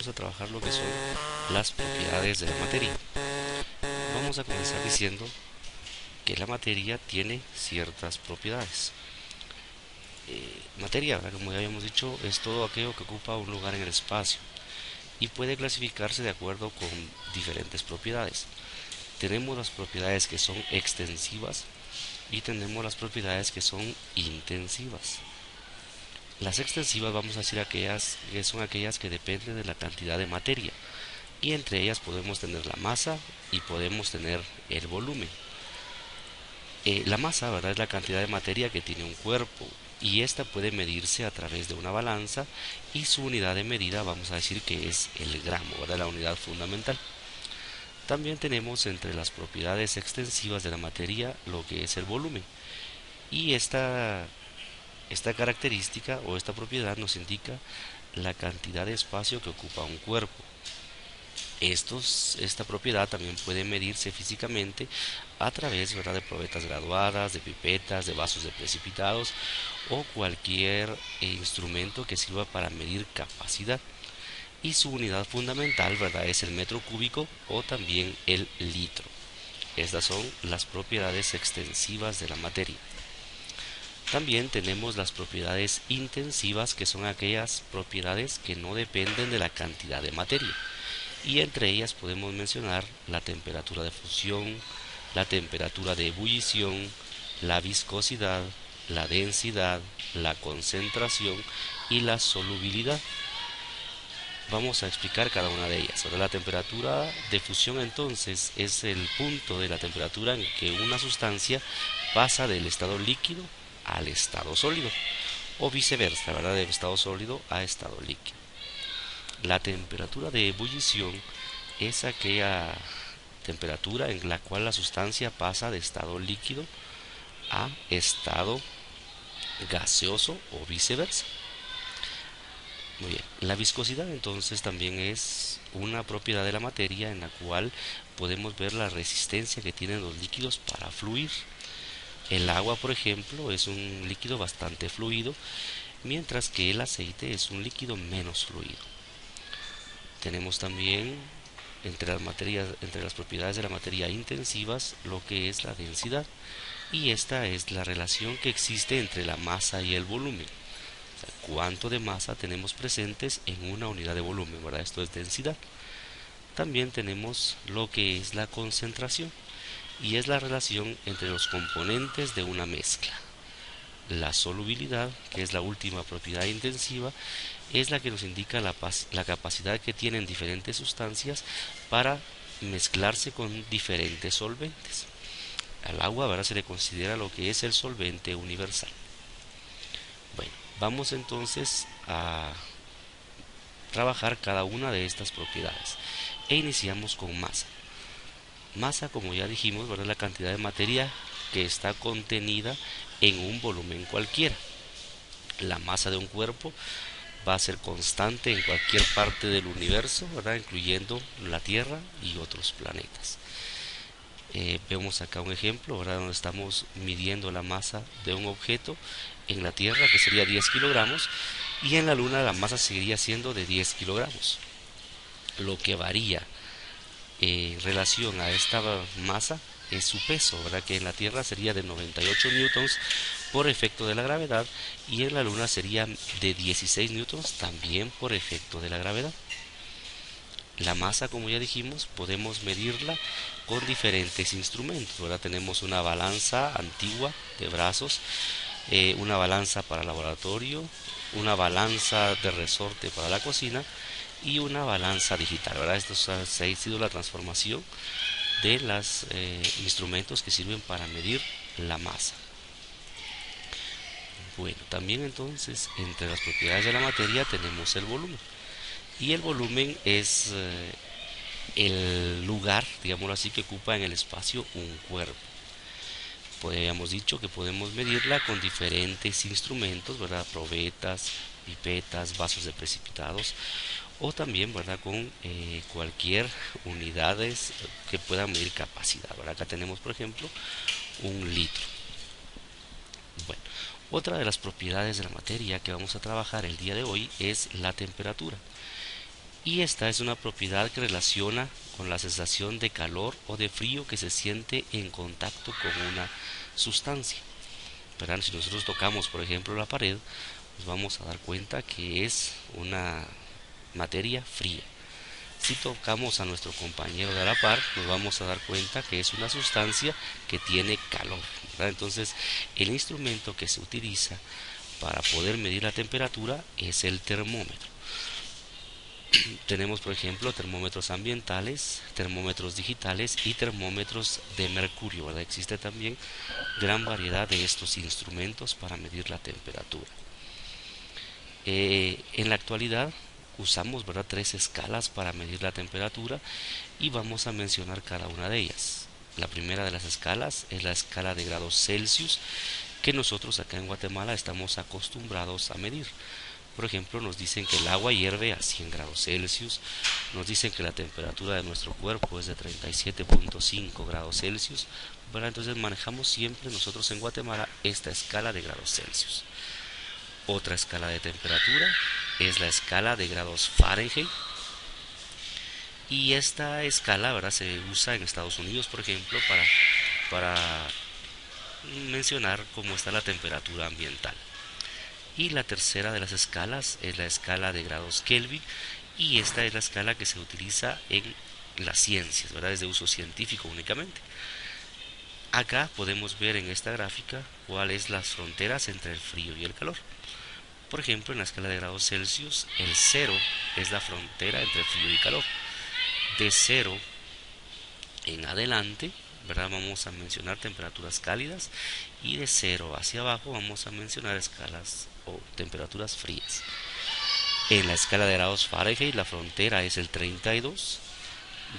vamos a trabajar lo que son las propiedades de la materia. Vamos a comenzar diciendo que la materia tiene ciertas propiedades. Materia, ¿verdad? Como ya habíamos dicho, es todo aquello que ocupa un lugar en el espacio y puede clasificarse de acuerdo con diferentes propiedades. Tenemos las propiedades que son extensivas y tenemos las propiedades que son intensivas. Las extensivas vamos a decir aquellas que son aquellas que dependen de la cantidad de materia, y entre ellas podemos tener la masa y podemos tener el volumen. La masa, ¿verdad?, es la cantidad de materia que tiene un cuerpo, y esta puede medirse a través de una balanza, y su unidad de medida vamos a decir que es el gramo, ¿verdad?, la unidad fundamental. También tenemos entre las propiedades extensivas de la materia lo que es el volumen, y esta característica o esta propiedad nos indica la cantidad de espacio que ocupa un cuerpo. Esta propiedad también puede medirse físicamente a través, ¿verdad?, de probetas graduadas, de pipetas, de vasos de precipitados o cualquier instrumento que sirva para medir capacidad. Y su unidad fundamental, ¿verdad?, es el metro cúbico o también el litro. Estas son las propiedades extensivas de la materia. También tenemos las propiedades intensivas, que son aquellas propiedades que no dependen de la cantidad de materia, y entre ellas podemos mencionar la temperatura de fusión, la temperatura de ebullición, la viscosidad, la densidad, la concentración y la solubilidad. Vamos a explicar cada una de ellas. Ahora, la temperatura de fusión entonces es el punto de la temperatura en que una sustancia pasa del estado líquido al estado sólido, o viceversa, ¿verdad?, del estado sólido a estado líquido. La temperatura de ebullición es aquella temperatura en la cual la sustancia pasa de estado líquido a estado gaseoso o viceversa. Muy bien. La viscosidad entonces también es una propiedad de la materia en la cual podemos ver la resistencia que tienen los líquidos para fluir. El agua, por ejemplo, es un líquido bastante fluido, mientras que el aceite es un líquido menos fluido. Tenemos también entre las propiedades de la materia intensivas lo que es la densidad, y esta es la relación que existe entre la masa y el volumen. O sea, cuánto de masa tenemos presentes en una unidad de volumen, ¿verdad? Esto es densidad. También tenemos lo que es la concentración, y es la relación entre los componentes de una mezcla. La solubilidad, que es la última propiedad intensiva, es la que nos indica la capacidad que tienen diferentes sustancias para mezclarse con diferentes solventes. Al agua, ¿verdad?, se le considera lo que es el solvente universal. Bueno, vamos entonces a trabajar cada una de estas propiedades e iniciamos con masa. Masa, como ya dijimos, ¿verdad?, es la cantidad de materia que está contenida en un volumen cualquiera. La masa de un cuerpo va a ser constante en cualquier parte del universo, ¿verdad?, incluyendo la Tierra y otros planetas. Vemos acá un ejemplo, ¿verdad?, donde estamos midiendo la masa de un objeto en la Tierra, que sería 10 kilogramos, y en la Luna la masa seguiría siendo de 10 kilogramos. Lo que varía en relación a esta masa es su peso, ¿verdad?, que en la Tierra sería de 98 newtons por efecto de la gravedad, y en la Luna sería de 16 newtons también por efecto de la gravedad. La masa, como ya dijimos, podemos medirla con diferentes instrumentos, ¿verdad? Tenemos una balanza antigua de brazos, una balanza para laboratorio, una balanza de resorte para la cocina y una balanza digital, ¿verdad? Esto ha sido la transformación de los instrumentos que sirven para medir la masa. Bueno, también entonces entre las propiedades de la materia tenemos el volumen, y el volumen es el lugar, digámoslo así, que ocupa en el espacio un cuerpo. Pues habíamos dicho que podemos medirla con diferentes instrumentos, ¿verdad?, probetas, pipetas, vasos de precipitados, o también, ¿verdad?, con cualquier unidades que puedan medir capacidad, ¿verdad? Acá tenemos, por ejemplo, un litro. Bueno, otra de las propiedades de la materia que vamos a trabajar el día de hoy es la temperatura. y esta es una propiedad que relaciona con la sensación de calor o de frío que se siente en contacto con una sustancia. ¿Verdad? Si nosotros tocamos, por ejemplo, la pared, nos vamos a dar cuenta que es una materia fría. Si tocamos a nuestro compañero de la par, nos vamos a dar cuenta que es una sustancia que tiene calor, ¿verdad? Entonces, el instrumento que se utiliza para poder medir la temperatura es el termómetro. Tenemos, por ejemplo, termómetros ambientales, termómetros digitales y termómetros de mercurio, ¿verdad? Existe también gran variedad de estos instrumentos para medir la temperatura. En la actualidad usamos, ¿verdad?, 3 escalas para medir la temperatura y vamos a mencionar cada una de ellas. La primera de las escalas es la escala de grados Celsius que nosotros acá en Guatemala estamos acostumbrados a medir. Por ejemplo, nos dicen que el agua hierve a 100 grados Celsius, nos dicen que la temperatura de nuestro cuerpo es de 37.5 grados Celsius, ¿verdad? Entonces manejamos siempre nosotros en Guatemala esta escala de grados Celsius. Otra escala de temperatura es la escala de grados Fahrenheit, y esta escala, ¿verdad?, se usa en Estados Unidos, por ejemplo, para mencionar cómo está la temperatura ambiental. Y la tercera de las escalas es la escala de grados Kelvin, y esta es la escala que se utiliza en las ciencias, ¿verdad?, es de uso científico únicamente. Acá podemos ver en esta gráfica cuáles las fronteras entre el frío y el calor. Por ejemplo, en la escala de grados Celsius, el 0 es la frontera entre frío y calor. De 0 en adelante, ¿verdad?, vamos a mencionar temperaturas cálidas, y de 0 hacia abajo vamos a mencionar escalas o temperaturas frías. En la escala de grados Fahrenheit la frontera es el 32.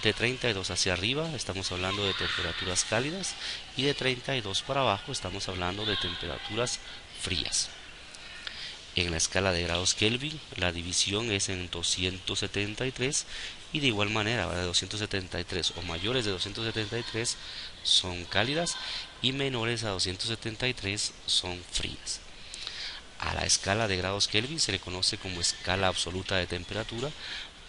De 32 hacia arriba estamos hablando de temperaturas cálidas, y de 32 para abajo estamos hablando de temperaturas frías. En la escala de grados Kelvin la división es en 273, y de igual manera, de 273 o mayores de 273 son cálidas, y menores a 273 son frías. A la escala de grados Kelvin se le conoce como escala absoluta de temperatura,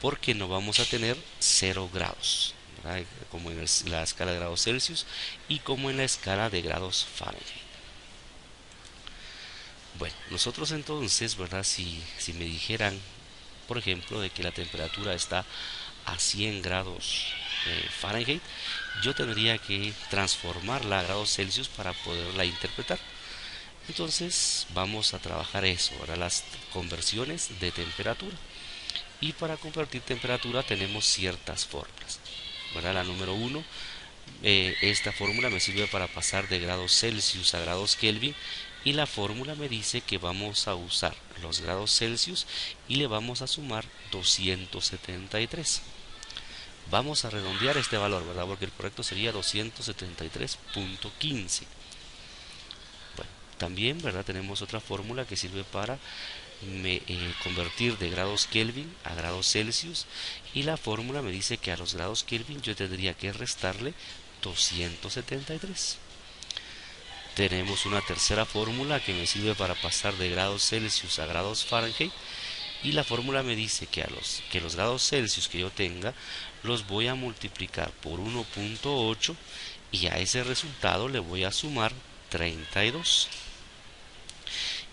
porque no vamos a tener 0 grados, ¿verdad?, como en la escala de grados Celsius y como en la escala de grados Fahrenheit. Bueno, nosotros entonces, ¿verdad?, si me dijeran, por ejemplo, de que la temperatura está a 100 grados Fahrenheit, yo tendría que transformarla a grados Celsius para poderla interpretar. Entonces vamos a trabajar eso, ¿verdad?, las conversiones de temperatura. Y para convertir temperatura tenemos ciertas fórmulas, ¿verdad? La número 1, esta fórmula me sirve para pasar de grados Celsius a grados Kelvin, y la fórmula me dice que vamos a usar los grados Celsius y le vamos a sumar 273. Vamos a redondear este valor, ¿verdad?, porque el correcto sería 273.15. Bueno, también, ¿verdad?, tenemos otra fórmula que sirve para convertir de grados Kelvin a grados Celsius, y la fórmula me dice que a los grados Kelvin yo tendría que restarle 273. Tenemos una tercera fórmula que me sirve para pasar de grados Celsius a grados Fahrenheit, y la fórmula me dice que los grados Celsius que yo tenga los voy a multiplicar por 1.8, y a ese resultado le voy a sumar 32.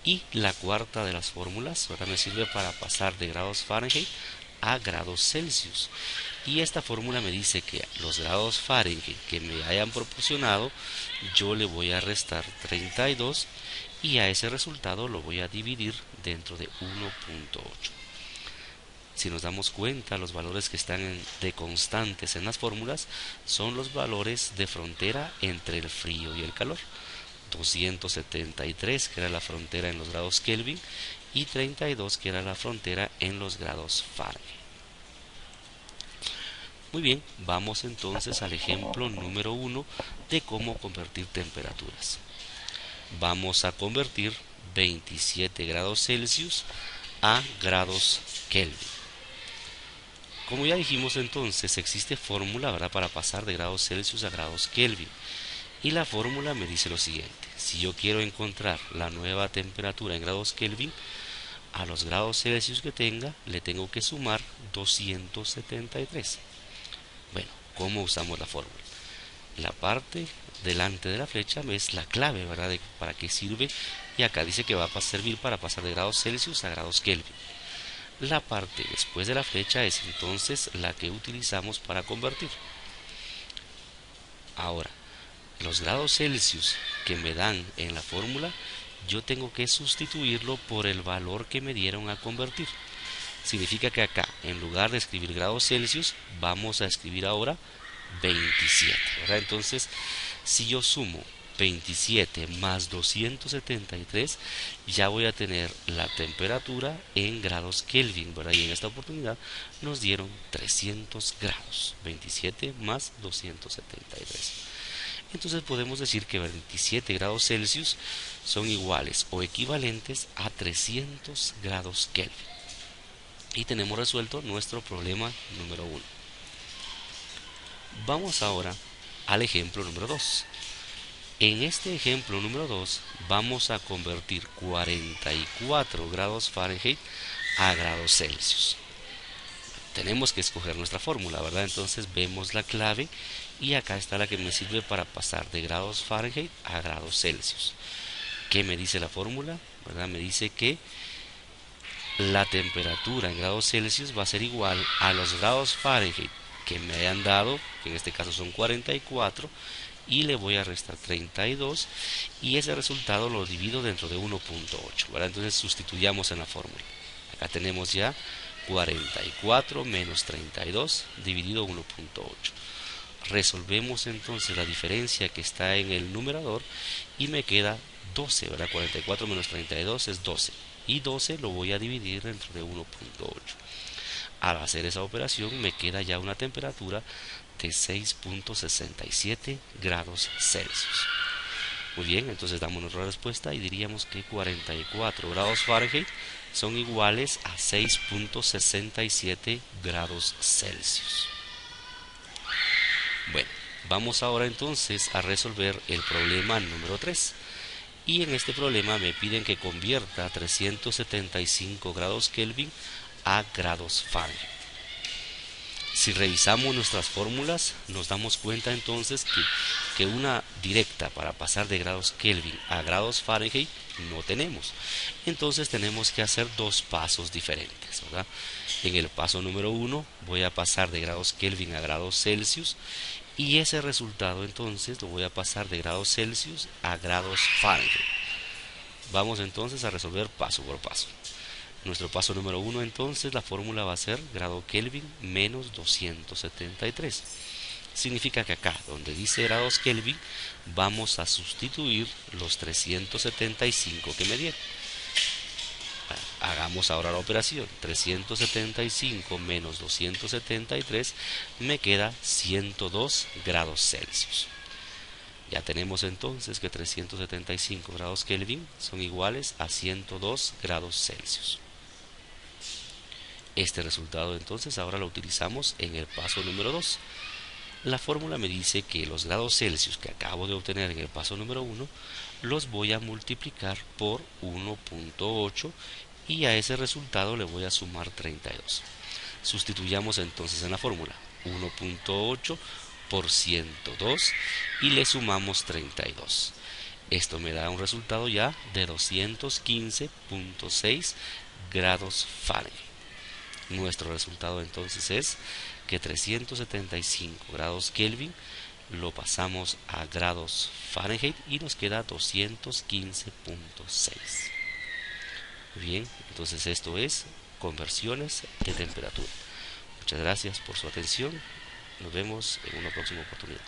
Y la cuarta de las fórmulas ahora me sirve para pasar de grados Fahrenheit a grados Celsius, y esta fórmula me dice que los grados Fahrenheit que me hayan proporcionado yo le voy a restar 32, y a ese resultado lo voy a dividir dentro de 1.8. Si nos damos cuenta, los valores que están de constantes en las fórmulas son los valores de frontera entre el frío y el calor. 273, que era la frontera en los grados Kelvin, y 32, que era la frontera en los grados Fahrenheit. Muy bien, vamos entonces al ejemplo número 1 de cómo convertir temperaturas. Vamos a convertir 27 grados Celsius a grados Kelvin. Como ya dijimos entonces, existe fórmula, ¿verdad?, para pasar de grados Celsius a grados Kelvin. Y la fórmula me dice lo siguiente: si yo quiero encontrar la nueva temperatura en grados Kelvin, A los grados Celsius que tenga le tengo que sumar 273. Bueno, ¿cómo usamos la fórmula? La parte delante de la flecha es la clave, ¿verdad? Para qué sirve, y acá dice que va a servir para pasar de grados Celsius a grados Kelvin. La parte después de la flecha es entonces la que utilizamos para convertir. Ahora, los grados Celsius que me dan en la fórmula, yo tengo que sustituirlo por el valor que me dieron a convertir. Significa que acá, en lugar de escribir grados Celsius, vamos a escribir ahora 27, ¿verdad? Entonces, si yo sumo 27 más 273, ya voy a tener la temperatura en grados Kelvin, ¿verdad? Y en esta oportunidad nos dieron 300 grados, 27 más 273. Entonces podemos decir que 27 grados Celsius son iguales o equivalentes a 300 grados Kelvin. Y tenemos resuelto nuestro problema número 1. Vamos ahora al ejemplo número 2. En este ejemplo número 2 vamos a convertir 44 grados Fahrenheit a grados Celsius. Tenemos que escoger nuestra fórmula, ¿verdad? Entonces vemos la clave y acá está la que me sirve para pasar de grados Fahrenheit a grados Celsius. ¿Qué me dice la fórmula? ¿Verdad? Me dice que la temperatura en grados Celsius va a ser igual a los grados Fahrenheit que me hayan dado, que en este caso son 44, y le voy a restar 32, y ese resultado lo divido dentro de 1.8, ¿verdad? Entonces sustituyamos en la fórmula. Acá tenemos ya 44 menos 32 dividido 1.8. Resolvemos entonces la diferencia que está en el numerador y me queda 12, ¿verdad? 44 menos 32 es 12, y 12 lo voy a dividir dentro de 1.8. Al hacer esa operación me queda ya una temperatura de 6.67 grados Celsius. Muy bien, entonces damos nuestra respuesta y diríamos que 44 grados Fahrenheit son iguales a 6.67 grados Celsius. Bueno, vamos ahora entonces a resolver el problema número 3. Y en este problema me piden que convierta 375 grados Kelvin a grados Fahrenheit. Si revisamos nuestras fórmulas, nos damos cuenta entonces que una directa para pasar de grados Kelvin a grados Fahrenheit no tenemos. Entonces tenemos que hacer dos pasos diferentes, ¿verdad? En el paso número 1 voy a pasar de grados Kelvin a grados Celsius, y ese resultado entonces lo voy a pasar de grados Celsius a grados Fahrenheit. Vamos entonces a resolver paso por paso. Nuestro paso número 1 entonces, la fórmula va a ser grado Kelvin menos 273. Significa que acá, donde dice grados Kelvin, vamos a sustituir los 375 que me dieron. Hagamos ahora la operación. 375 menos 273 me queda 102 grados Celsius. Ya tenemos entonces que 375 grados Kelvin son iguales a 102 grados Celsius. Este resultado entonces ahora lo utilizamos en el paso número 2. La fórmula me dice que los grados Celsius que acabo de obtener en el paso número 1 los voy a multiplicar por 1.8, y a ese resultado le voy a sumar 32. Sustituyamos entonces en la fórmula 1.8 por 102 y le sumamos 32. Esto me da un resultado ya de 215.6 grados Fahrenheit. Nuestro resultado entonces es que 375 grados Kelvin lo pasamos a grados Fahrenheit y nos queda 215.6. Bien, entonces esto es conversiones de temperatura. Muchas gracias por su atención. Nos vemos en una próxima oportunidad.